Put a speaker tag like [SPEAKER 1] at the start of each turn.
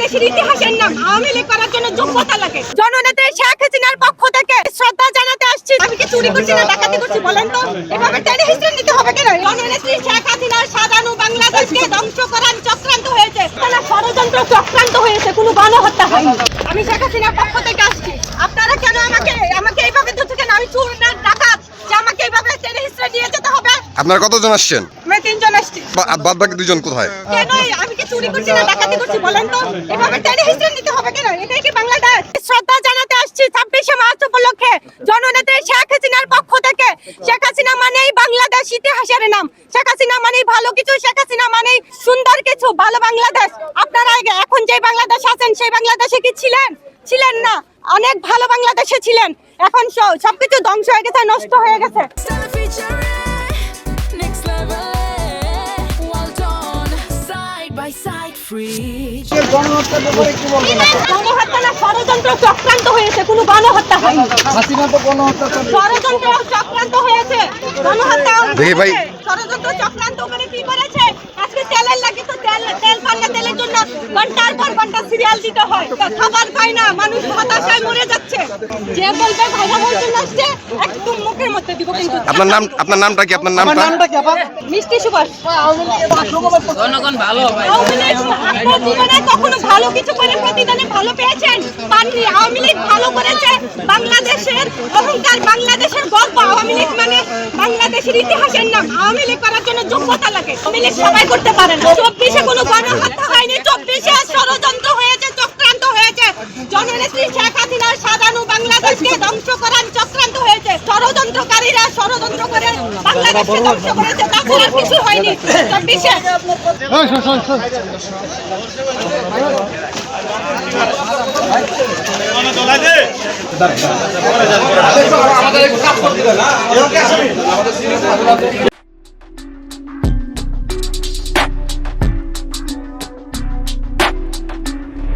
[SPEAKER 1] বাংলাদেশের ইতিহাসের নাম আওয়ামী লীগ করার জন্য যোগ্যতা লাগে। জননেত্রী শেখ হাসিনার পক্ষ থেকে শ্রদ্ধা জানাতে আসছি। আমি কি চুরি করছি না ডাকাতি করছি বলেন তো? এভাবে টেনে হিস্ট্রি নিতে হবে কেন? জননেত্রী শেখ হাসিনার সাজানো বাংলাদেশকে ধ্বংস করার চক্রান্ত হয়েছে, তারা ষড়যন্ত্র চক্রান্ত হয়েছে, কোনো গণহত্যা হয়নি। আমি শেখ হাসিনার পক্ষ থেকে আসছি। আপনারা কেন আমাকে এইভাবে ধরছেন? কেন আমি চুর না ডাকাত যে আমাকে এইভাবে টেনে হিস্ট্রি নিয়ে যেতে হবে?
[SPEAKER 2] আপনারা কতজন আসছেন?
[SPEAKER 1] আমরা 3 জন আসছি।
[SPEAKER 2] বাদ বাকি 2 জন কোথায়?
[SPEAKER 1] কেন আমি কি চুরি করছি না ডাকাতি করছি বলেন তো? এভাবে টেনে হিস্ট্রি নিতে হবে কেন? এটাই কি বাংলাদেশ? শ্রদ্ধা জানাতে আসছি 26শে মার্চ উপলক্ষে জননেত্রী শেখ হাসিনার পক্ষ থেকে। শেখ হাসিনা মানেই বাংলাদেশ ইতিহাসের নাম, শেখ হাসিনা মানেই ভালো কিছু, শেখ হাসিনা মানেই সুন্দর কিছু, ভালো বাংলাদেশ। আপনারা এখন যে বাংলাদেশ আছেন সেই বাংলাদেশে কি ছিলেন না? অনেক ভালো বাংলাদেশে ছিলেন। এখন সবকিছু ধ্বংস হয়ে গেছে, নষ্ট হয়ে গেছে। গণহত্যা না, ষড়যন্ত্র চক্রান্ত হয়েছে, কোনো গণহত্যা হয়নি। ষড়যন্ত্র চক্রান্ত হয়েছে, গণহত্যা ষড়যন্ত্র চক্রান্ত করে কি করেছে? আজকে তেলের লাগে তো তেল পান্না, তেলের জন্য ঘন্টার পর ঘন্টা সিরিয়াল দিতে হয়, খাবার খায় না, মানুষ হতাশায় মরে যাচ্ছে। যে বলবে ভাইরা বলছেন আসছে একদম মুখের মধ্যে দিব। কিন্তু
[SPEAKER 2] আপনার নামটা কি? আপনার নামটা
[SPEAKER 1] মিষ্টি সুভাষ।
[SPEAKER 3] জনগণ ভালো ভাই।
[SPEAKER 1] আপনার জীবনে কখনো ভালো কিছু করে প্রতিদানে ভালো পেয়েছেন? পাননি। আওয়ামী লীগ ভালো করেছে, বাংলাদেশের অহংকার, বাংলাদেশের গর্ব। আওয়ামী লীগ মানে বাংলাদেশের ইতিহাসের নাম। আওয়ামী লীগ করার জন্য যোগ্যতা লাগে। আওয়ামী লীগ সবাই করতে পারে না। 24-এ কোনো গণহত্যা হয়নি, 24-এ ষড়যন্ত্র হয়েছে, চক্রান্ত হয়েছে। জননেত্রী শেখ হাসিনার সাজানো বাংলাদেশকে ধ্বংস করার চক্রান্ত হয়েছে। ষড়যন্ত্রকারীরা ষড়যন্ত্র করে বাংলাদেশকে ধ্বংস করেছে, তাছাড়া কিছু হয়নি 24-এ।
[SPEAKER 4] আমাদের